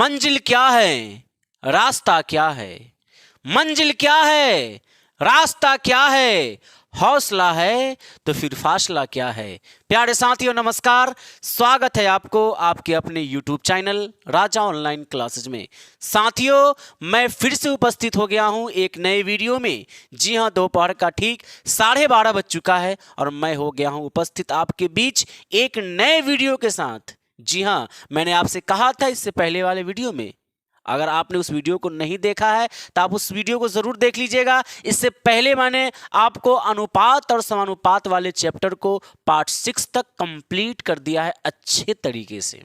मंजिल क्या है, रास्ता क्या है। मंजिल क्या है, रास्ता क्या है, हौसला है तो फिर फासला क्या है। प्यारे साथियों नमस्कार, स्वागत है आपको आपके अपने YouTube चैनल राजा ऑनलाइन क्लासेज में। साथियों मैं फिर से उपस्थित हो गया हूं एक नए वीडियो में। जी हां, दोपहर का ठीक 12:30 बज चुका है और मैं हो गया हूं उपस्थित आपके बीच एक नए वीडियो के साथ। जी हां, मैंने आपसे कहा था इससे पहले वाले वीडियो में, अगर आपने उस वीडियो को नहीं देखा है तो आप उस वीडियो को जरूर देख लीजिएगा। इससे पहले मैंने आपको अनुपात और समानुपात वाले चैप्टर को पार्ट 6 तक कंप्लीट कर दिया है अच्छे तरीके से,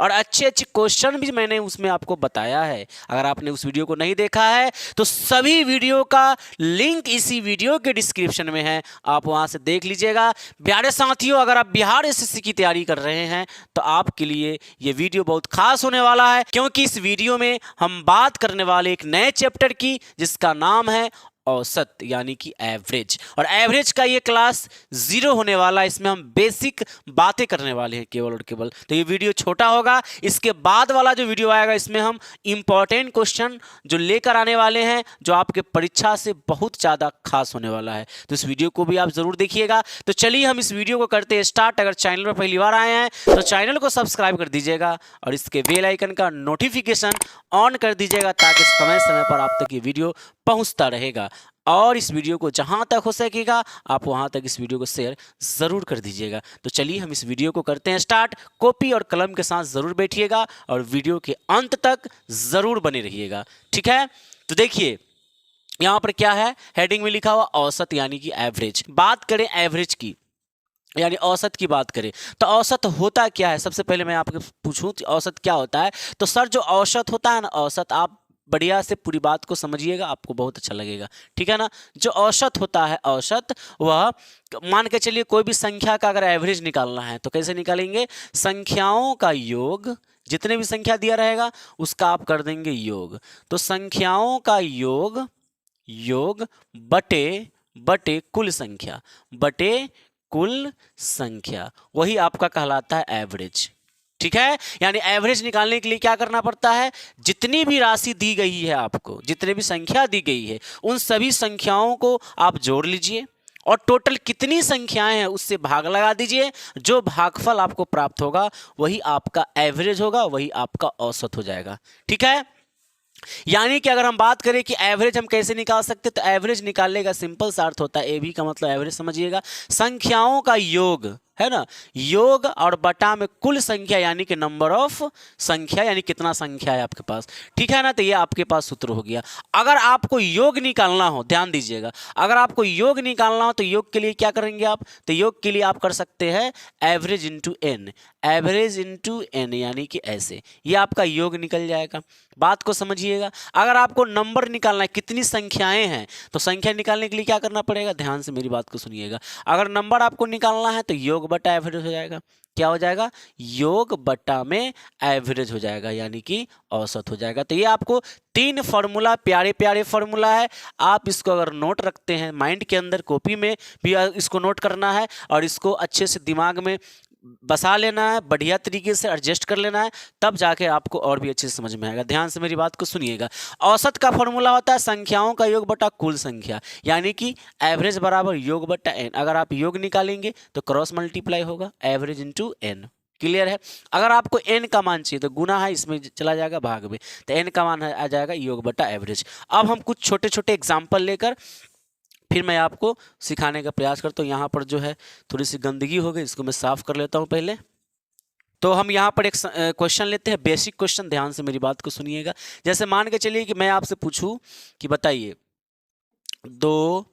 और अच्छे अच्छे क्वेश्चन भी मैंने उसमें आपको बताया है। अगर आपने उस वीडियो को नहीं देखा है तो सभी वीडियो का लिंक इसी वीडियो के डिस्क्रिप्शन में है, आप वहां से देख लीजिएगा। प्यारे साथियों, अगर आप बिहार एसएससी की तैयारी कर रहे हैं तो आपके लिए ये वीडियो बहुत खास होने वाला है, क्योंकि इस वीडियो में हम बात करने वाले एक नए चैप्टर की जिसका नाम है औसत यानी कि एवरेज। और एवरेज का ये क्लास 0 होने वाला है। इसमें हम बेसिक बातें करने वाले हैं केवल और केवल। तो ये वीडियो छोटा होगा। इसके बाद वाला जो वीडियो आएगा इसमें हम इंपॉर्टेंट क्वेश्चन जो लेकर आने वाले हैं, जो आपके परीक्षा से बहुत ज़्यादा खास होने वाला है। तो इस वीडियो को भी आप ज़रूर देखिएगा। तो चलिए हम इस वीडियो को करते हैं स्टार्ट। अगर चैनल पर पहली बार आए हैं तो चैनल को सब्सक्राइब कर दीजिएगा और इसके बेल आइकन का नोटिफिकेशन ऑन कर दीजिएगा, ताकि समय समय पर आप तक ये वीडियो पहुंचता रहेगा। और इस वीडियो को जहां तक हो सकेगा आप वहां तक इस वीडियो को शेयर जरूर कर दीजिएगा। तो चलिए हम इस वीडियो को करते हैं स्टार्ट। कॉपी और कलम के साथ जरूर बैठिएगा और वीडियो के अंत तक जरूर बने रहिएगा, ठीक है। तो देखिए यहां पर क्या है, हेडिंग में लिखा हुआ औसत यानी कि एवरेज। बात करें एवरेज की यानी औसत की बात करें तो औसत होता क्या है। सबसे पहले मैं आपको पूछूं औसत क्या होता है, तो सर जो औसत होता है ना, औसत आप बढ़िया से पूरी बात को समझिएगा, आपको बहुत अच्छा लगेगा, ठीक है ना। जो औसत होता है, औसत वह मान के चलिए कोई भी संख्या का अगर एवरेज निकालना है तो कैसे निकालेंगे, संख्याओं का योग, जितने भी संख्या दिया रहेगा उसका आप कर देंगे योग। तो संख्याओं का योग, योग बटे कुल संख्या, बटे कुल संख्या, वही आपका कहलाता है एवरेज, ठीक है। यानी एवरेज निकालने के लिए क्या करना पड़ता है, जितनी भी राशि दी गई है आपको, जितने भी संख्या दी गई है उन सभी संख्याओं को आप जोड़ लीजिए और टोटल कितनी संख्याएं हैं उससे भाग लगा दीजिए। जो भागफल आपको प्राप्त होगा वही आपका एवरेज होगा, वही आपका औसत हो जाएगा, ठीक है। यानी कि अगर हम बात करें कि एवरेज हम कैसे निकाल सकते हैं, तो एवरेज निकालने का सिंपल सा अर्थ होता है, ए बी का मतलब एवरेज समझिएगा, संख्याओं का योग है ना, योग और बटा में कुल संख्या यानी कि नंबर ऑफ संख्या, यानी कितना संख्या है आपके पास, ठीक है ना। तो ये आपके पास सूत्र हो गया। अगर आपको योग निकालना हो, ध्यान दीजिएगा, अगर आपको योग निकालना हो तो योग के लिए क्या करेंगे आप, तो योग के लिए आप कर सकते हैं average into n, average into n यानी कि ऐसे, ये आपका योग निकल जाएगा। बात को समझिएगा। अगर आपको नंबर निकालना है, कितनी संख्याएं हैं, तो संख्या निकालने के लिए क्या करना पड़ेगा, ध्यान से मेरी बात को सुनिएगा। अगर नंबर आपको निकालना है तो योग बटा एवरेज हो जाएगा। क्या हो जाएगा, योग बटा में एवरेज हो जाएगा, यानी कि औसत हो जाएगा। तो ये आपको 3 फॉर्मूला, प्यारे प्यारे फॉर्मूला है। आप इसको अगर नोट रखते हैं माइंड के अंदर, कॉपी में भी इसको नोट करना है और इसको अच्छे से दिमाग में बसा लेना है, बढ़िया तरीके से एडजस्ट कर लेना है, तब जाके आपको और भी अच्छे से समझ में आएगा। ध्यान से मेरी बात को सुनिएगा। औसत का फॉर्मूला होता है संख्याओं का योग बटा कुल संख्या, यानी कि एवरेज बराबर योग बटा एन। अगर आप योग निकालेंगे तो क्रॉस मल्टीप्लाई होगा, एवरेज इंटू एन। क्लियर है। अगर आपको एन का मान चाहिए तो गुना है, इसमें चला जाएगा भाग में, तो एन का मान आ जाएगा योग बटा एवरेज। अब हम कुछ छोटे छोटे एग्जाम्पल लेकर फिर मैं आपको सिखाने का प्रयास करता हूँ। यहाँ पर जो है थोड़ी सी गंदगी हो गई, इसको मैं साफ कर लेता हूँ पहले। तो हम यहाँ पर एक क्वेश्चन लेते हैं, बेसिक क्वेश्चन, ध्यान से मेरी बात को सुनिएगा। जैसे मान के चलिए कि मैं आपसे पूछूं कि बताइए 2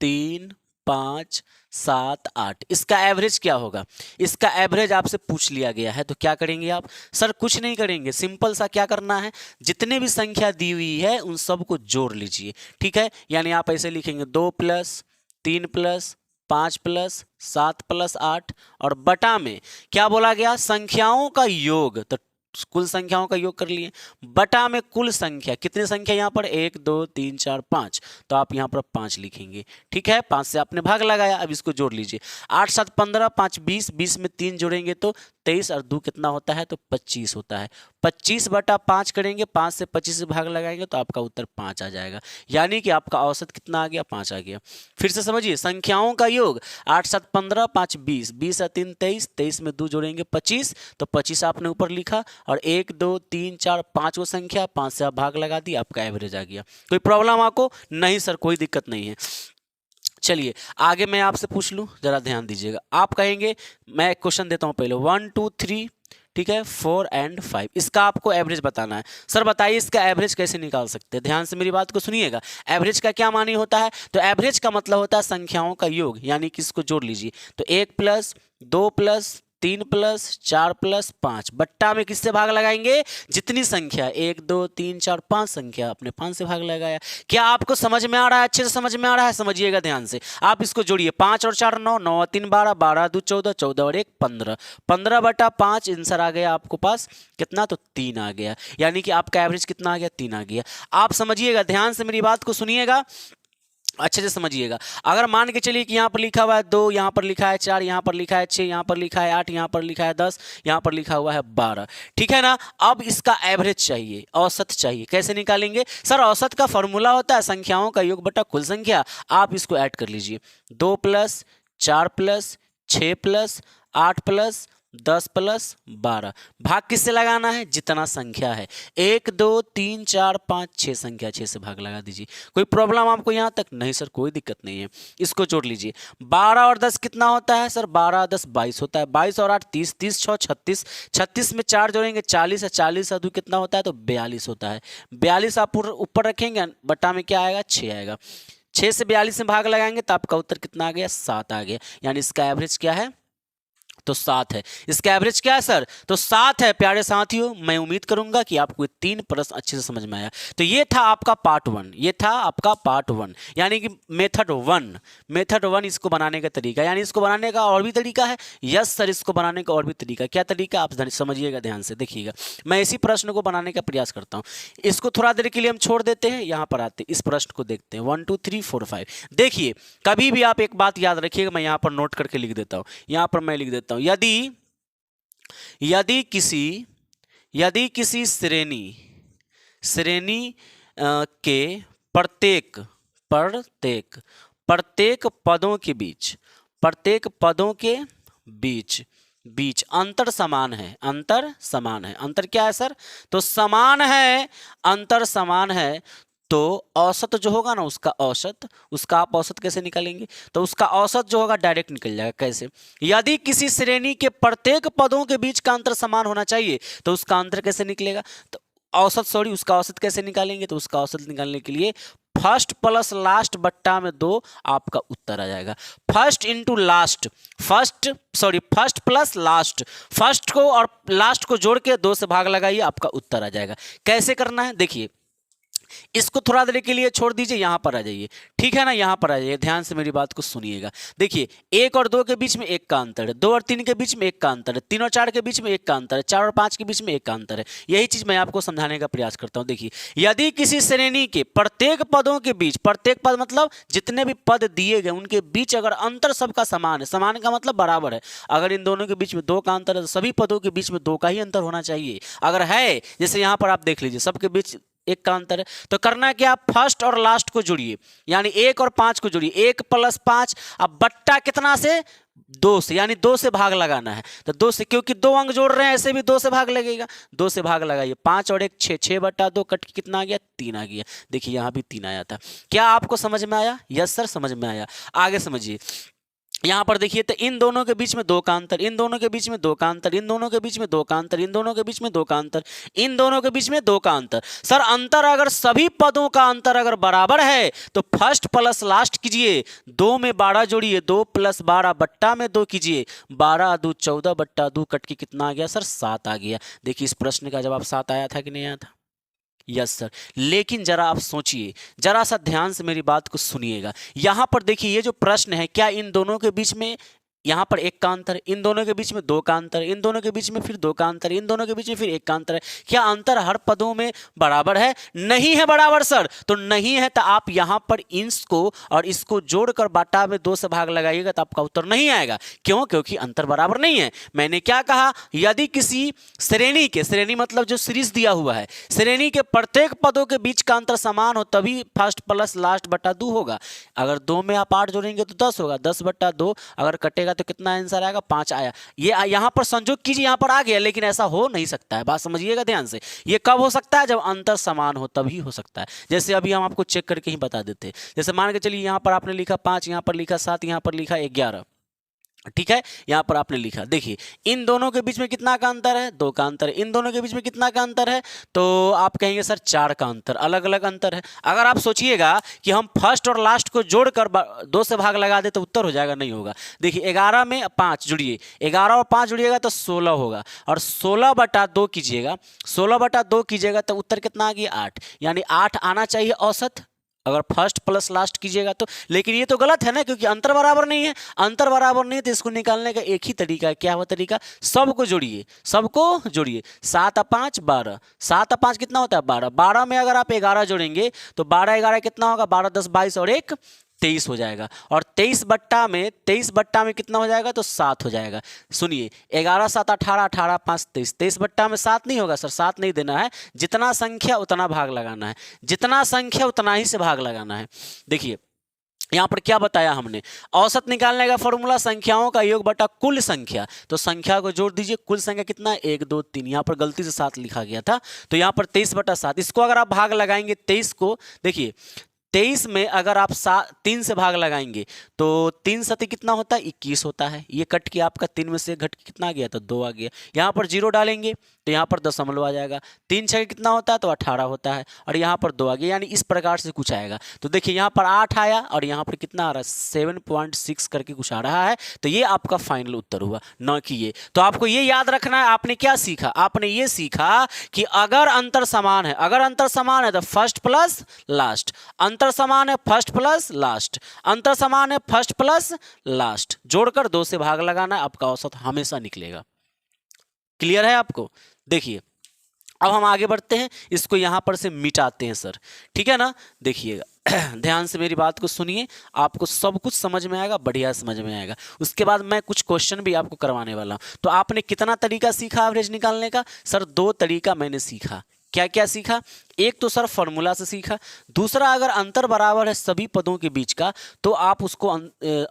3 5 7 8 इसका एवरेज क्या होगा। इसका एवरेज आपसे पूछ लिया गया है, तो क्या करेंगे आप, सर कुछ नहीं करेंगे, सिंपल सा क्या करना है, जितने भी संख्या दी हुई है उन सबको जोड़ लीजिए, ठीक है। यानी आप ऐसे लिखेंगे 2 + 3 + 5 + 7 + 8 और बटा में क्या बोला गया, संख्याओं का योग, तो कुल संख्याओं का योग कर लिए, बटा में कुल संख्या, कितनी संख्या यहाँ पर 1 2 3 4 5, तो आप यहाँ पर 5 लिखेंगे, ठीक है। 5 से आपने भाग लगाया, अब इसको जोड़ लीजिए, 8 7 15, 5 20, 20 में 3 जोड़ेंगे तो 23 और 2 कितना होता है, तो 25 होता है। 25/5 करेंगे, 5 से 25 से भाग लगाएंगे तो आपका उत्तर 5 आ जाएगा, यानी कि आपका औसत कितना आ गया, 5 आ गया। फिर से समझिए, संख्याओं का योग 8 7 15, 5 20, 20 और 3 23, 23 में 2 जोड़ेंगे 25, तो 25 आपने ऊपर लिखा, और 1 2 3 4 5 वो संख्या, 5 से आप भाग लगा दी, आपका एवरेज आ गया। कोई प्रॉब्लम आपको? नहीं सर, कोई दिक्कत नहीं है। चलिए आगे मैं आपसे पूछ लूँ, जरा ध्यान दीजिएगा। आप कहेंगे, मैं क्वेश्चन देता हूँ पहले, 1 2 3, ठीक है, 4 और 5, इसका आपको एवरेज बताना है। सर बताइए इसका एवरेज कैसे निकाल सकते हैं? ध्यान से मेरी बात को सुनिएगा। एवरेज का क्या मानी होता है? तो एवरेज का मतलब होता है संख्याओं का योग, यानी कि इसको जोड़ लीजिए, तो 1 + 2 + 3 + 4 + 5 बट्टा में किससे भाग लगाएंगे? जितनी संख्या 1 2 3 4 5 संख्या, अपने 5 से भाग लगाया। क्या आपको समझ में आ रहा है? अच्छे से समझ में आ रहा है? समझिएगा ध्यान से। आप इसको जोड़िए, 5 और 4 9, 9 और 3 12, 12 2 14, 14 और 1 15, 15/5 आंसर आ गया आपको पास कितना? तो 3 आ गया, यानी कि आपका एवरेज कितना आ गया? 3 आ गया। आप समझिएगा, ध्यान से मेरी बात को सुनिएगा, अच्छे से समझिएगा। अगर मान के चलिए कि यहाँ पर लिखा हुआ है 2, यहाँ पर लिखा है 4, यहाँ पर लिखा है 6, यहाँ पर लिखा है 8, यहाँ पर लिखा है 10, यहाँ पर लिखा हुआ है 12, ठीक है ना? अब इसका एवरेज चाहिए, औसत चाहिए। कैसे निकालेंगे? सर औसत का फॉर्मूला होता है संख्याओं का योग बटा कुल संख्या। आप इसको ऐड कर लीजिए, 2 + 4 + 6 + 8 + 10 + 12, भाग किससे लगाना है? जितना संख्या है, 1 2 3 4 5 6 संख्या, 6 से भाग लगा दीजिए। कोई प्रॉब्लम आपको यहाँ तक? नहीं सर, कोई दिक्कत नहीं है। इसको जोड़ लीजिए, 12 और 10 कितना होता है? सर 12 10 22 होता है, 22 और 8 30, 30 6 36, 36 में 4 जोड़ेंगे 40 है, 40 और 2 कितना होता है? तो 42 होता है। 42 आप ऊपर रखेंगे, बट्टा में क्या आएगा? 6 आएगा। 6 से 42 में भाग लगाएंगे तो आपका उत्तर कितना आ गया? 7 आ गया, यानी इसका एवरेज क्या है? तो 7 है। इसका एवरेज क्या है सर? तो 7 है। प्यारे साथियों, मैं उम्मीद करूंगा कि आपको 3 प्रश्न अच्छे से समझ में आया। तो ये था आपका पार्ट 1, ये था आपका पार्ट 1, यानी कि मेथड 1। मेथड 1 इसको बनाने का तरीका, यानी इसको बनाने का और भी तरीका है। यस सर, इसको बनाने का और भी तरीका। क्या तरीका? आप समझिएगा, ध्यान से देखिएगा। मैं इसी प्रश्न को बनाने का प्रयास करता हूँ। इसको थोड़ा देर के लिए हम छोड़ देते हैं, यहाँ पर आते हैं, इस प्रश्न को देखते हैं। 1 2 3 4 5। देखिए, कभी भी आप एक बात याद रखिएगा, मैं यहाँ पर नोट करके लिख देता हूँ, यहाँ पर मैं लिख देता हूँ, यदि किसी श्रेणी के प्रत्येक पदों के बीच अंतर समान है। अंतर क्या है सर? तो समान है, अंतर समान है, तो औसत जो होगा ना, उसका आप औसत कैसे निकालेंगे? तो उसका औसत जो होगा डायरेक्ट निकल जाएगा। कैसे? यदि किसी श्रेणी के प्रत्येक पदों के बीच का अंतर समान होना चाहिए, तो उसका अंतर कैसे निकलेगा? तो उसका औसत कैसे निकालेंगे? तो उसका औसत निकालने के लिए फर्स्ट प्लस लास्ट बट्टा में 2 आपका उत्तर आ जाएगा। फर्स्ट प्लस लास्ट, फर्स्ट को और लास्ट को जोड़ के 2 से भाग लगाइए, आपका उत्तर आ जाएगा। कैसे करना है? देखिए, इसको थोड़ा देर के लिए छोड़ दीजिए, यहां पर आ जाइए, ठीक है ना? यहां पर आ जाइए, ध्यान से मेरी बात को सुनिएगा। देखिए, 1 और 2 के बीच में 1 का अंतर है, 2 और 3 के बीच में 1 का अंतर है, 3 और 4 के बीच में 1 का अंतर है, 4 और 5 के बीच में 1 का अंतर है। यही चीज मैं आपको समझाने का प्रयास करता हूं। देखिए, यदि किसी श्रेणी के प्रत्येक पदों के बीच, प्रत्येक पद मतलब जितने भी पद दिए गए उनके बीच अगर अंतर सबका समान है, समान का मतलब बराबर है, अगर इन दोनों के बीच में 2 का अंतर है तो सभी पदों के बीच में 2 का ही अंतर होना चाहिए। अगर है, जैसे यहां पर आप देख लीजिए, सबके बीच 1 का अंतर है, तो करना क्या? फर्स्ट और लास्ट को जोड़िए, यानी 1 और 5 को जोड़िए, 1 + 5, अब बट्टा कितना से? 2 से, यानी 2 से भाग लगाना है। तो 2 से, क्योंकि 2 अंक जोड़ रहे हैं, ऐसे भी 2 से भाग लगेगा, 2 से भाग लगाइए। 5 और 1 6, 6/2 कट के कितना आ गया? 3 आ गया। देखिए, यहां भी 3 आया था। क्या आपको समझ में आया? यस सर, समझ में आया। आगे समझिए, यहां पर देखिए, तो इन दोनों के बीच में 2 का अंतर, इन दोनों के बीच में 2 का अंतर, इन दोनों के बीच में 2 का अंतर, इन दोनों के बीच में 2 का अंतर, इन दोनों के बीच में 2 का अंतर। सर अंतर अगर सभी पदों का अंतर अगर बराबर है तो फर्स्ट प्लस लास्ट कीजिए, 2 में 12 जोड़िए, 2 + 12 बट्टा में 2 कीजिए, 12 2 14/2 कट के कितना आ गया सर? 7 आ गया। देखिए, इस प्रश्न का जवाब 7 आया था कि नहीं आया था? Yes sir. लेकिन जरा आप सोचिए, जरा सा ध्यान से मेरी बात को सुनिएगा। यहां पर देखिए, ये जो प्रश्न है, क्या इन दोनों के बीच में यहाँ पर एक का अंतर, इन दोनों के बीच में दो का अंतर, इन दोनों के बीच में फिर दो का अंतर, इन दोनों के बीच में फिर एक का अंतर है। क्या अंतर हर पदों में बराबर है? नहीं है बराबर सर। तो नहीं है तो आप यहाँ पर इसको और इसको जोड़कर बाटा में 2 से भाग लगाइएगा तो आपका उत्तर नहीं आएगा। क्यों? क्योंकि अंतर बराबर नहीं है। मैंने क्या कहा? यदि किसी श्रेणी के, श्रेणी मतलब जो सीरीज दिया हुआ है, श्रेणी के प्रत्येक पदों के बीच का अंतर समान हो तभी फर्स्ट प्लस लास्ट बटा 2 होगा। अगर 2 में आप 8 जोड़ेंगे तो 10 होगा, 10 बटा 2 अगर कटेगा तो कितना आंसर आएगा? 5 आया। ये यहां पर संयोग कीजिए, यहां पर आ गया, लेकिन ऐसा हो नहीं सकता है। बात समझिएगा ध्यान से। ये कब हो सकता है? जब अंतर समान हो तभी हो सकता है। जैसे अभी हम आपको चेक करके ही बता देते हैं। जैसे मान के चलिए यहां पर आपने लिखा 5, यहां पर लिखा 7, यहां पर लिखा 11, ठीक है। यहां पर आपने लिखा, देखिए इन दोनों के बीच में कितना का अंतर है? 2 का अंतर है। इन दोनों के बीच में कितना का अंतर है? तो आप कहेंगे सर 4 का अंतर, अलग अलग अंतर है। अगर आप सोचिएगा कि हम फर्स्ट और लास्ट को जोड़कर 2 से भाग लगा दे तो उत्तर हो जाएगा, नहीं होगा। देखिए 11 में 5 जुड़िए, 11 और 5 जुड़िएगा तो 16 होगा, और 16 बटा 2 कीजिएगा, 16 बटा 2 कीजिएगा तो उत्तर कितना आ गया? 8। यानी 8 आना चाहिए औसत, अगर फर्स्ट प्लस लास्ट कीजिएगा तो। लेकिन ये तो गलत है ना, क्योंकि अंतर बराबर नहीं है। अंतर बराबर नहीं है तो इसको निकालने का एक ही तरीका है। क्या हुआ तरीका? सबको जोड़िए, सबको जोड़िए। 7 और 5 12, 7 और 5 कितना होता है? 12। 12 में अगर आप 11 जोड़ेंगे तो 12 11 कितना होगा? 12 10 22 और 1 23 हो जाएगा। और 23 बट्टा में कितना हो जाएगा? तो 7 हो जाएगा। सुनिए 11 7 18, 18 5 23, 23 बट्टा में 7 नहीं होगा सर, 7 नहीं देना है। जितना संख्या उतना भाग लगाना है, जितना संख्या उतना ही से भाग लगाना है। देखिए यहां पर क्या बताया हमने? औसत निकालने का फॉर्मूला संख्याओं का योग बटा कुल संख्या। तो संख्या को जोड़ दीजिए, कुल संख्या कितना है? 1 2 3। यहां पर गलती से 7 लिखा गया था, तो यहां पर 23 बटा 7। इसको अगर आप भाग लगाएंगे 23 को, देखिए 23 में अगर आप 3 से भाग लगाएंगे तो 3 सती कितना होता है? 21 होता है। ये कट के आपका 3 में से घट के कितना आ गया? तो 2 आ गया। यहाँ पर 0 डालेंगे तो यहाँ पर दशमलव आ जाएगा। 3 6 कितना होता है? तो 18 होता है, और यहाँ पर 2 आ गया। यानी इस प्रकार से कुछ आएगा। तो देखिए यहाँ पर 8 आया और यहाँ पर कितना आ रहा है? 7.6 करके कुछ आ रहा है। तो ये आपका फाइनल उत्तर हुआ, न कि ये। तो आपको ये याद रखना है। आपने क्या सीखा? आपने ये सीखा कि अगर अंतर समान है, अगर अंतर समान है तो फर्स्ट प्लस लास्ट, अंतर समान है फर्स्ट प्लस लास्ट, अंतर समान है फर्स्ट प्लस लास्ट, जोड़कर 2 से भाग लगाना है, आपका औसत हमेशा निकलेगा। क्लियर है आपको? देखिए अब हम आगे बढ़ते हैं, इसको यहां पर से मिटाते हैं सर, ठीक है ना। देखिएगा ध्यान से मेरी बात को सुनिए, आपको सब कुछ समझ में आएगा, बढ़िया समझ में आएगा। उसके बाद मैं कुछ क्वेश्चन भी आपको करवाने वाला हूं। तो आपने कितना तरीका सीखा एवरेज निकालने का? सर 2 तरीका मैंने सीखा। क्या क्या सीखा? एक तो सर फॉर्मूला से सीखा, दूसरा अगर अंतर बराबर है सभी पदों के बीच का तो आप उसको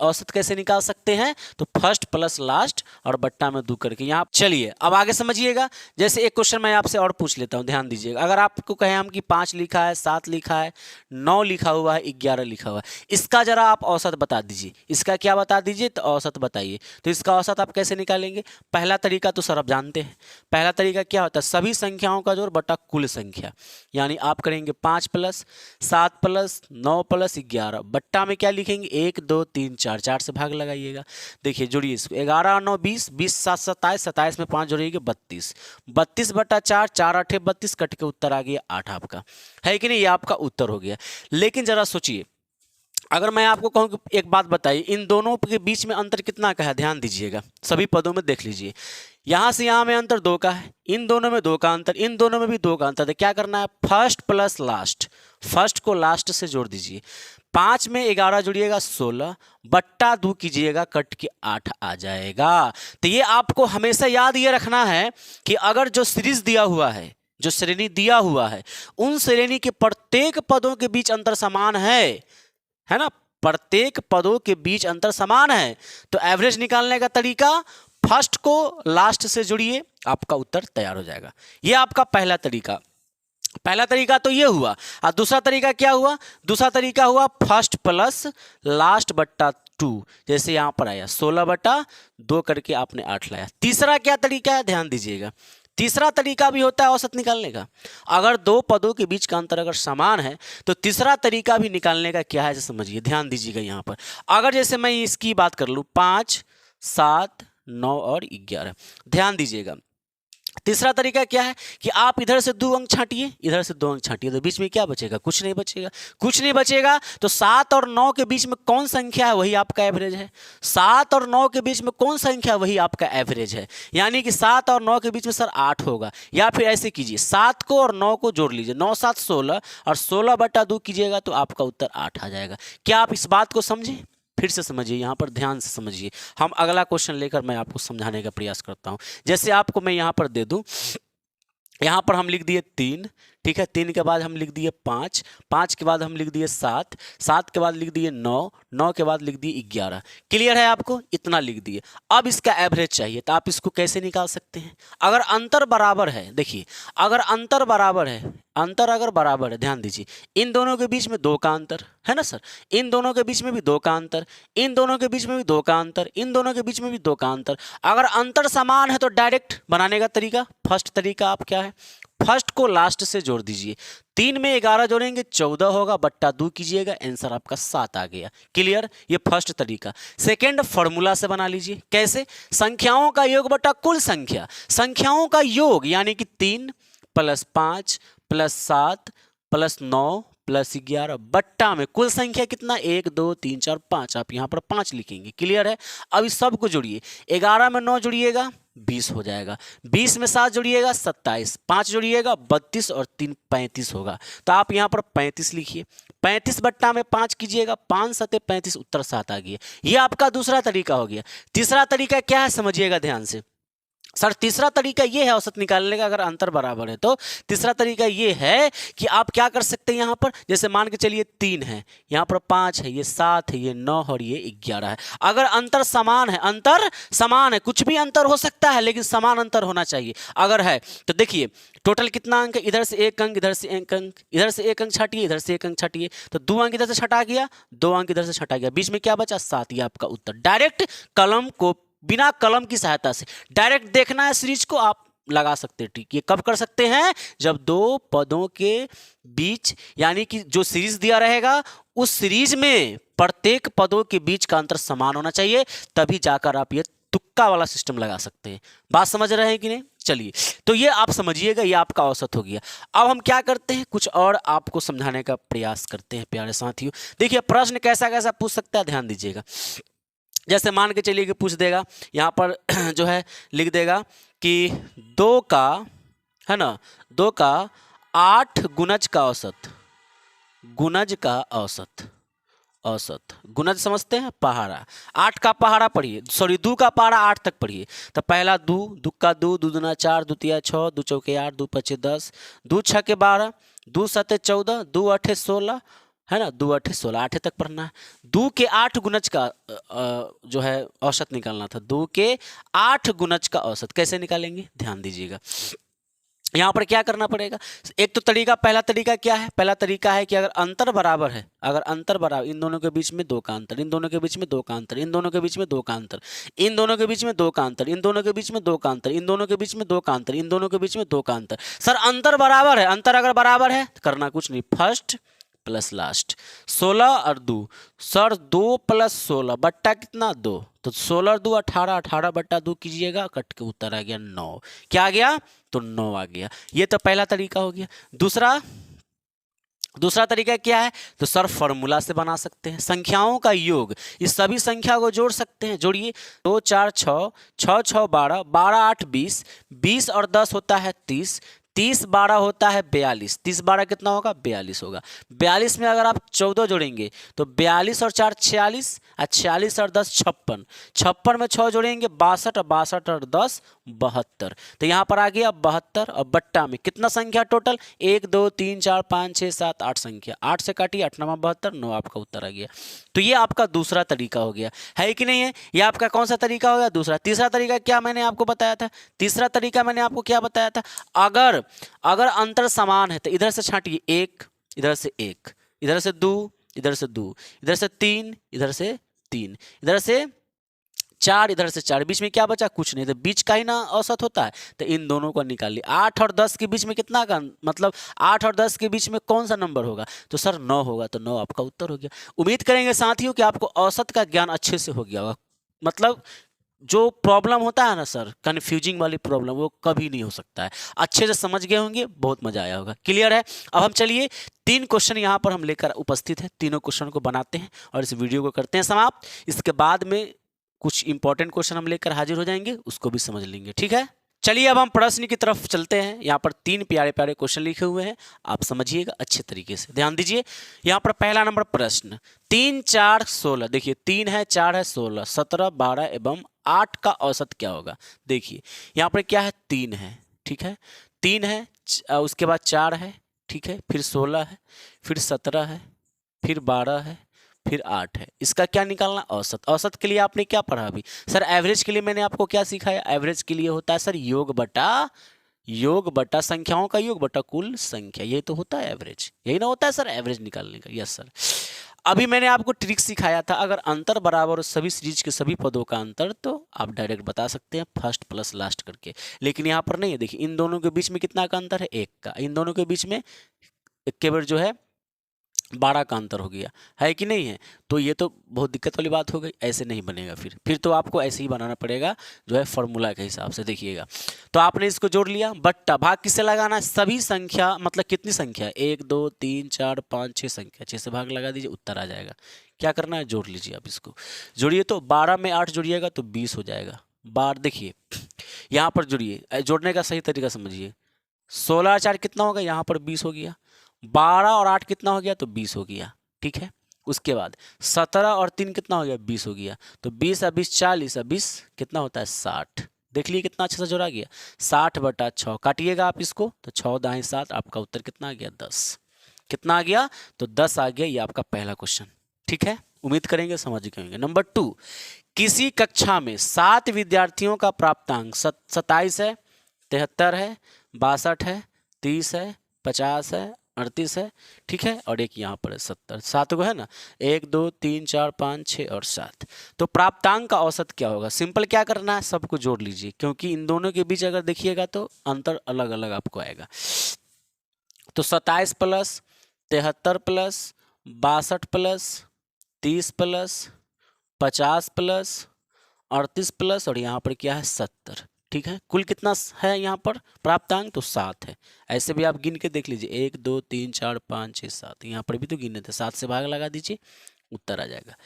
औसत कैसे निकाल सकते हैं? तो फर्स्ट प्लस लास्ट और बट्टा में 2 करके। यहाँ चलिए अब आगे समझिएगा। जैसे एक क्वेश्चन मैं आपसे और पूछ लेता हूँ, ध्यान दीजिएगा। अगर आपको कहें हम कि 5 लिखा है, 7 लिखा है, 9 लिखा हुआ है, 11 लिखा हुआ है, इसका जरा आप औसत बता दीजिए। इसका क्या बता दीजिए? तो औसत बताइए। तो इसका औसत आप कैसे निकालेंगे? पहला तरीका तो सर आप जानते हैं। पहला तरीका क्या होता है? सभी संख्याओं का जोड़ बटा कुल संख्या। यानी आप करेंगे 5 प्लस 7 प्लस 9 प्लस 11, बट्टा में क्या लिखेंगे? 1 2 3 4, 4 से भाग लगाइएगा। देखिए जोड़िए इसको, 11 और 9 20, 20 7 27, 27 में 5 जोड़िएगा 32, 32 बट्टा 4, 4 8 32, कट के उत्तर आ गया 8 आपका, है कि नहीं? ये आपका उत्तर हो गया। लेकिन जरा सोचिए, अगर मैं आपको कहूं कि एक बात बताइए, इन दोनों के बीच में अंतर कितना का है? ध्यान दीजिएगा, सभी पदों में देख लीजिए। यहां से यहां में अंतर 2 का है, इन दोनों में 2 का अंतर, इन दोनों में भी 2 का अंतर। तो क्या करना है? फर्स्ट प्लस लास्ट, फर्स्ट को लास्ट से जोड़ दीजिए। 5 में 11 जोड़िएगा 16, बट्टा 2 कीजिएगा, कट के 8 आ जाएगा। तो ये आपको हमेशा याद ये रखना है कि अगर जो सीरीज दिया हुआ है, जो श्रेणी दिया हुआ है, उन श्रेणी के प्रत्येक पदों के बीच अंतर समान है ना, प्रत्येक पदों के बीच अंतर समान है, तो एवरेज निकालने का तरीका फर्स्ट को लास्ट से जुड़िए, आपका उत्तर तैयार हो जाएगा। ये आपका पहला तरीका। पहला तरीका तो ये हुआ। और दूसरा तरीका क्या हुआ? दूसरा तरीका हुआ फर्स्ट प्लस लास्ट बट्टा 2, जैसे यहां पर आया 16 बट्टा 2 करके आपने 8 लाया। तीसरा क्या तरीका है? ध्यान दीजिएगा, तीसरा तरीका भी होता है औसत निकालने का। अगर 2 पदों के बीच का अंतर अगर समान है तो तीसरा तरीका भी निकालने का क्या है समझिए, ध्यान दीजिएगा। यहां पर अगर जैसे मैं इसकी बात कर लूं 5 7 9 और 11, ध्यान दीजिएगा। तीसरा तरीका क्या है कि आप इधर से 2 अंक छांटिए, इधर से 2 अंक छांटिए, तो बीच में क्या बचेगा? कुछ नहीं बचेगा। कुछ नहीं बचेगा तो 7 और 9 के बीच में कौन संख्या है वही आपका एवरेज है। 7 और 9 के बीच में कौन संख्या वही आपका एवरेज है। यानी कि 7 और 9 के बीच में सर 8 होगा। या फिर ऐसे कीजिए, 7 को और 9 को जोड़ लीजिए, 9 7 16 और 16/2 कीजिएगा तो आपका उत्तर 8 आ जाएगा। क्या आप इस बात को समझे? फिर से समझिए, यहाँ पर ध्यान से समझिए। हम अगला क्वेश्चन लेकर मैं आपको समझाने का प्रयास करता हूँ। जैसे आपको मैं यहाँ पर दे दूँ, यहाँ पर हम लिख दिए 3, ठीक है। 3 के बाद हम लिख दिए 5, 5 के बाद हम लिख दिए 7, 7 के बाद लिख दिए 9, 9 के बाद लिख दिए 11। क्लियर है आपको? इतना लिख दिए। अब इसका एवरेज चाहिए, तो आप इसको कैसे निकाल सकते हैं? अगर अंतर बराबर है, देखिए अगर अंतर बराबर है, अंतर अगर बराबर है, ध्यान दीजिए, इन दोनों के बीच में 2 का अंतर है ना सर, इन दोनों के बीच में भी 2 का अंतर, इन दोनों के बीच में भी 2 का अंतर, इन दोनों के बीच में भी 2 का अंतर। अगर अंतर समान है तो डायरेक्ट बनाने का तरीका, फर्स्ट तरीका आप क्या है, फर्स्ट को लास्ट से जोड़ दीजिए। 3 में 11 जोड़ेंगे 14 होगा, बट्टा 2 कीजिएगा, आंसर आपका 7 आ गया। क्लियर? ये फर्स्ट तरीका। सेकेंड फॉर्मूला से बना लीजिए। कैसे? संख्याओं का योग बटा कुल संख्या, संख्याओं का योग यानी कि 3 + 5 + 7 + 9 + 11 बट्टा में कुल संख्या कितना, 1 2 3 4 5, आप यहाँ पर 5 लिखेंगे। क्लियर है? अब इस सब को जोड़िए, 11 में 9 जोड़िएगा 20 हो जाएगा, 20 में 7 जोड़िएगा 27, 5 जोड़िएगा 32 और 3 35 होगा। तो आप यहाँ पर 35 लिखिए, 35 बट्टा में 5 कीजिएगा, 5 7 35, उत्तर 7 आ गया। ये आपका दूसरा तरीका हो गया। तीसरा तरीका क्या है समझिएगा ध्यान से। सर तीसरा तरीका ये है औसत निकालने का, अगर अंतर बराबर है तो तीसरा तरीका ये है कि आप क्या कर सकते हैं, यहाँ पर जैसे मान के चलिए 3 है, यहाँ पर 5 है, ये 7 है, ये 9 और ये 11 है। अगर अंतर समान है, अंतर समान है, कुछ भी अंतर हो सकता है लेकिन समान अंतर होना चाहिए। अगर है तो देखिए टोटल कितना अंक है, इधर से 1 अंक, इधर से 1 अंक, इधर से 1 अंक छाटिए, इधर से 1 अंक छाटिए, तो 2 अंक इधर से छटा गया, 2 अंक इधर से छटा गया, बीच में क्या बचा 7। ये आपका उत्तर। डायरेक्ट कलम को, बिना कलम की सहायता से डायरेक्ट देखना है सीरीज को, आप लगा सकते हैं। ठीक, ये कब कर सकते हैं, जब 2 पदों के बीच यानी कि जो सीरीज दिया रहेगा उस सीरीज में प्रत्येक पदों के बीच का अंतर समान होना चाहिए, तभी जाकर आप ये तुक्का वाला सिस्टम लगा सकते हैं। बात समझ रहे हैं कि नहीं? चलिए, तो ये आप समझिएगा, ये आपका औसत हो गया। अब हम क्या करते हैं, कुछ और आपको समझाने का प्रयास करते हैं प्यारे साथियों। देखिए प्रश्न कैसा कैसा पूछ सकता है, ध्यान दीजिएगा। जैसे मान के चलिए कि पूछ देगा यहाँ पर जो है लिख देगा कि 2 का, है ना, 2 का 8 गुणज का औसत, गुणज का औसत, औसत गुणज समझते हैं, पहाड़ा, 8 का पहाड़ा पढ़िए, सॉरी 2 का पहाड़ा 8 तक पढ़िए। तो पहला 2, 2 का 2, 2 दूना 4, 2 तिया 6, 2 चौके 8, 2 पचे 10, 2 छके 12, 2 सते 14, 2 अठे 16, है ना, 2 8 16, 8 तक पढ़ना है। 2 के 8 गुणज का जो है औसत निकालना था। 2 के 8 गुणज का औसत कैसे निकालेंगे, ध्यान दीजिएगा। यहाँ पर क्या करना पड़ेगा, एक तो तरीका, पहला तरीका क्या है, पहला तरीका है कि अगर अंतर बराबर है, अगर अंतर बराबर, इन दोनों के बीच में 2 का अंतर, इन दोनों के बीच में 2 का अंतर, इन दोनों के बीच में 2 का अंतर, इन दोनों के बीच में 2 का अंतर, इन दोनों के बीच में 2 का अंतर, इन दोनों के बीच में 2 का अंतर, इन दोनों के बीच में 2 का अंतर। सर अंतर बराबर है, अंतर अगर बराबर है तो करना कुछ नहीं, फर्स्ट प्लस लास्ट, 16 और 2, सर 2 + 16 बट्टा कितना 2, तो 16 और 2 18, 18 बट्टा 2 कीजिएगा, कट के उत्तर आ गया 9। क्या आ गया, तो 9 आ गया। ये तो पहला तरीका हो गया। दूसरा तरीका क्या है, तो सर फॉर्मूला से बना सकते हैं। संख्याओं का योग, इस सभी संख्या को जोड़ सकते हैं, जोड़िए, 2 4 6, 6 6 12, 12 8 20, 20 और 10 होता है 30, 30 12 होता है 42, 30 12 कितना होगा, 42 होगा। 42 में अगर आप 14 जोड़ेंगे तो 42 और 4 46, और 46 और 10 56, 56 में 6 जोड़ेंगे 62, और 62 और 10 72, तो यहाँ पर आ गया 72, और बट्टा में कितना संख्या टोटल, 1 2 3 4 5 6 7 8 संख्या, 8 से काटिए, 8 9 72, 9 आपका उत्तर आ गया। तो ये आपका दूसरा तरीका हो गया, है कि नहीं है? ये आपका कौन सा तरीका हो गया, दूसरा। तीसरा तरीका क्या मैंने आपको बताया था, तीसरा तरीका मैंने आपको क्या बताया था, अगर अंतर समान है तो इधर से छाटिए 1, इधर से 1, इधर से 2, इधर से 2, इधर से 3, इधर से 3, इधर से 4, इधर से 4, बीच में क्या बचा, कुछ नहीं, तो बीच का ही ना औसत होता है, तो इन दोनों को निकाल लिया। 8 और 10 के बीच में कितना का, मतलब 8 और 10 के बीच में कौन सा नंबर होगा, तो सर 9 होगा, तो 9 आपका उत्तर हो गया। उम्मीद करेंगे साथियों कि आपको औसत का ज्ञान अच्छे से हो गया होगा, मतलब जो प्रॉब्लम होता है ना सर, कन्फ्यूजिंग वाली प्रॉब्लम, वो कभी नहीं हो सकता है। अच्छे से समझ गए होंगे, बहुत मजा आया होगा। क्लियर है? अब हम चलिए 3 क्वेश्चन यहाँ पर हम लेकर उपस्थित हैं, तीनों क्वेश्चन को बनाते हैं और इस वीडियो को करते हैं समाप्त। इसके बाद में कुछ इंपॉर्टेंट क्वेश्चन हम लेकर हाजिर हो जाएंगे, उसको भी समझ लेंगे। ठीक है, चलिए अब हम प्रश्न की तरफ चलते हैं। यहाँ पर 3 प्यारे प्यारे क्वेश्चन लिखे हुए हैं, आप समझिएगा अच्छे तरीके से, ध्यान दीजिए। यहाँ पर पहला नंबर प्रश्न, 3 4 16, देखिए 3 है, 4 है, 16, 17, 12 एवं 8 का औसत क्या होगा। देखिए यहाँ पर क्या है, 3 है, ठीक है, 3 है, उसके बाद 4 है, ठीक है, फिर 16 है, फिर 17 है, फिर 12 है, फिर 8 है। इसका क्या निकालना, औसत। औसत के लिए आपने क्या पढ़ा अभी सर, एवरेज के लिए मैंने आपको क्या सिखाया, एवरेज के लिए होता है सर योग बटा संख्याओं का योग बटा कुल संख्या, ये तो होता है एवरेज, यही ना होता है सर एवरेज निकालने का। यस सर, अभी मैंने आपको ट्रिक सिखाया था, अगर अंतर बराबर हो सभी सीरीज के सभी पदों का अंतर, तो आप डायरेक्ट बता सकते हैं फर्स्ट प्लस लास्ट करके, लेकिन यहाँ पर नहीं है। देखिए इन दोनों के बीच में कितना का अंतर है, 1 का, इन दोनों के बीच में केवल जो है 12 का अंतर हो गया है कि नहीं है, तो ये तो बहुत दिक्कत वाली बात हो गई, ऐसे नहीं बनेगा। फिर तो आपको ऐसे ही बनाना पड़ेगा जो है फॉर्मूला के हिसाब से। देखिएगा तो आपने इसको जोड़ लिया, बट्टा भाग किससे लगाना है, सभी संख्या, मतलब कितनी संख्या, 1 2 3 4 5 6 संख्या, 6 से भाग लगा दीजिए, उत्तर आ जाएगा। क्या करना है, जोड़ लीजिए आप इसको, जोड़िए तो 12 में 8 जोड़िएगा तो 20 हो जाएगा। बार देखिए यहाँ पर जोड़िए, जोड़ने का सही तरीका समझिए, 16 4 कितना होगा, यहाँ पर 20 हो गया, 12 और 8 कितना हो गया, तो 20 हो गया, ठीक है। उसके बाद 17 और 3 कितना हो गया, 20 हो गया, तो 20 और 20 40 और 20 कितना होता है, 60। देख लिए कितना अच्छा से जोड़ा गया, 60 बटा 6, काटिएगा आप इसको तो 6 दाएं 7, आपका उत्तर कितना आ गया, 10। कितना आ गया, तो 10 आ गया। ये आपका पहला क्वेश्चन, ठीक है, उम्मीद करेंगे समझ गए होंगे। नंबर 2, किसी कक्षा में 7 विद्यार्थियों का प्राप्तांक 27 है, 73 है, 62 है, 30 है, 50 है, 38 है, ठीक है, और एक यहाँ पर है 70, 7 को है ना, 1 2 3 4 5 6 और 7। तो प्राप्तांक का औसत क्या होगा, सिंपल क्या करना है, सबको जोड़ लीजिए, क्योंकि इन दोनों के बीच अगर देखिएगा तो अंतर अलग अलग आपको आएगा। तो 27 plus 73 plus 62 plus 30 plus 50 plus 38 plus और यहाँ पर क्या है, 70, ठीक है। कुल कितना है यहाँ पर प्राप्तांक, तो 7 है। ऐसे भी आप गिन के देख लीजिए, 1 2 3 4 5 6 7, यहाँ पर भी तो गिने थे, 7 से भाग लगा दीजिए, उत्तर आ जाएगा,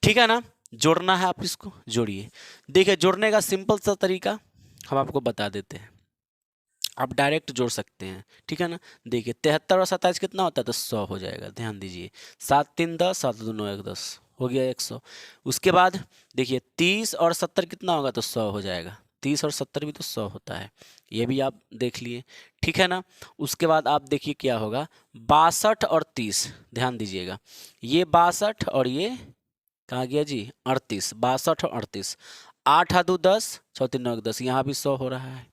ठीक है ना। जोड़ना है आप इसको, जोड़िए। देखिए जोड़ने का सिंपल सा तरीका हम आपको बता देते हैं, आप डायरेक्ट जोड़ सकते हैं, ठीक है ना। देखिए 73 और 27 कितना होता है, तो 100 हो जाएगा, ध्यान दीजिए, 7 3 10, 7 2 9 1 10, हो गया 100। उसके बाद देखिए 30 और 70 कितना होगा, तो 100 हो जाएगा, 30 और 70 भी तो 100 होता है, ये भी आप देख लिए, ठीक है ना। उसके बाद आप देखिए क्या होगा, 62 और 30, ध्यान दीजिएगा, ये 62 और ये कहाँ गया जी, 38, 62 और 38, 8 हाथू 10, 6 3 9 10, यहाँ भी 100 हो रहा है,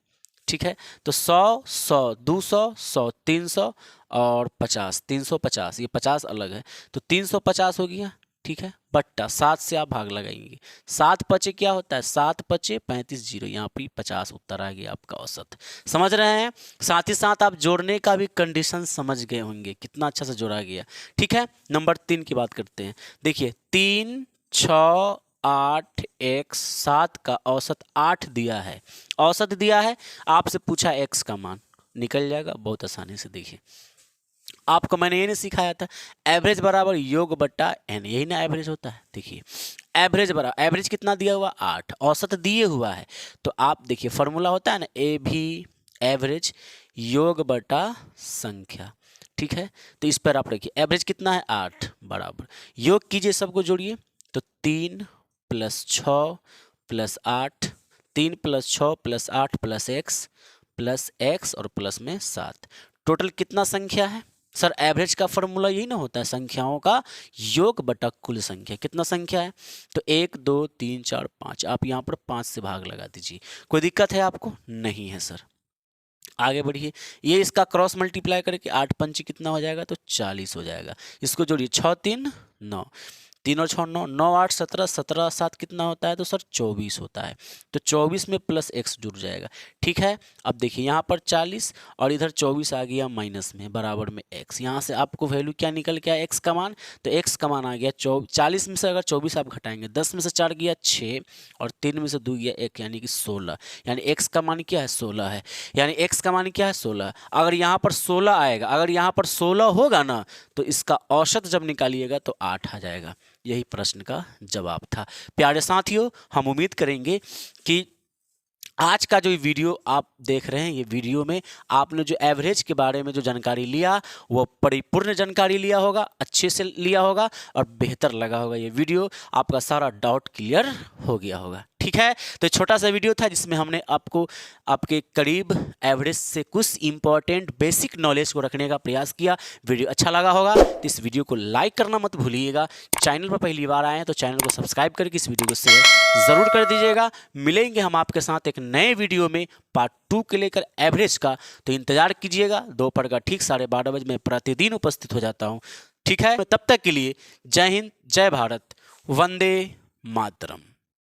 ठीक है। तो 100 100 200 100 300 और 50, 350, ये 50 अलग है, तो 350 हो गया, ठीक है, बट्टा 7 से आप भाग लगाएंगे, 7 पचे क्या होता है, 7 पचे 35 जीरो, यहाँ पे 50, उत्तर आ गया आपका औसत। समझ रहे हैं, साथ ही साथ आप जोड़ने का भी कंडीशन समझ गए होंगे, कितना अच्छा से जोड़ा गया, ठीक है। नंबर 3 की बात करते हैं। देखिए 3 6 8 x 7 का औसत 8 दिया है, औसत दिया है, आपसे पूछा x का मान, निकल जाएगा बहुत आसानी से। देखिए आपको मैंने ये नहीं सिखाया था, एवरेज बराबर योग बट्टा n, यही ना एवरेज होता है। देखिए एवरेज बराबर, एवरेज कितना दिया हुआ, 8, औसत दिए हुआ है, तो आप देखिए फॉर्मूला होता है ना, ए भी एवरेज योग बटा संख्या, ठीक है। तो इस पर आप रखिए एवरेज कितना है, 8 बराबर, योग कीजिए, सबको जोड़िए, तो 3 plus 6 plus 8, 3 plus 6 plus 8 plus x और प्लस में 7, टोटल कितना संख्या है सर, एवरेज का फॉर्मूला यही ना होता है, संख्याओं का योग बटा कुल संख्या, कितना संख्या है, तो 1 2 3 4 5, आप यहाँ पर 5 से भाग लगा दीजिए। कोई दिक्कत है आपको, नहीं है सर। आगे बढ़िए, ये इसका क्रॉस मल्टीप्लाई करके 8 पंच कितना हो जाएगा, तो 40 हो जाएगा। इसको जोड़िए, 6 3 9, 3 और 6 9, 9 8 17, 17 7 कितना होता है? तो सर 24 होता है। तो 24 में प्लस x जुड़ जाएगा। ठीक है, अब देखिए यहाँ पर 40 और इधर 24 आ गया माइनस में, बराबर में x। यहाँ से आपको वैल्यू क्या निकल के आया? x का मान। तो x का मान आ गया 40 में से अगर 24 आप घटाएंगे, 10 में से 4 गया 6 और 3 में से 2 गया 1, यानी कि 16। यानी x का मान क्या है? 16 है। यानी x का मान क्या है? 16। अगर यहाँ पर 16 आएगा, अगर यहाँ पर 16 होगा ना, तो इसका औसत जब निकालिएगा तो 8 आ जाएगा। यही प्रश्न का जवाब था। प्यारे साथियों, हम उम्मीद करेंगे कि आज का जो वीडियो आप देख रहे हैं, ये वीडियो में आपने जो एवरेज के बारे में जो जानकारी लिया, वो परिपूर्ण जानकारी लिया होगा, अच्छे से लिया होगा और बेहतर लगा होगा। ये वीडियो आपका सारा डाउट क्लियर हो गया होगा। ठीक है, तो छोटा सा वीडियो था जिसमें हमने आपको आपके करीब एवरेज से कुछ इंपॉर्टेंट बेसिक नॉलेज को रखने का प्रयास किया। वीडियो अच्छा लगा होगा तो इस वीडियो को लाइक करना मत भूलिएगा। चैनल पर पहली बार आए हैं तो चैनल को सब्सक्राइब करके इस वीडियो को शेयर ज़रूर कर दीजिएगा। मिलेंगे हम आपके साथ एक नए वीडियो में पार्ट 2 के लेकर एवरेज का। तो इंतजार कीजिएगा। दोपहर का ठीक 12:30 बजे मैं प्रतिदिन उपस्थित हो जाता हूँ। ठीक है, तब तक के लिए जय हिंद, जय भारत, वंदे मातरम।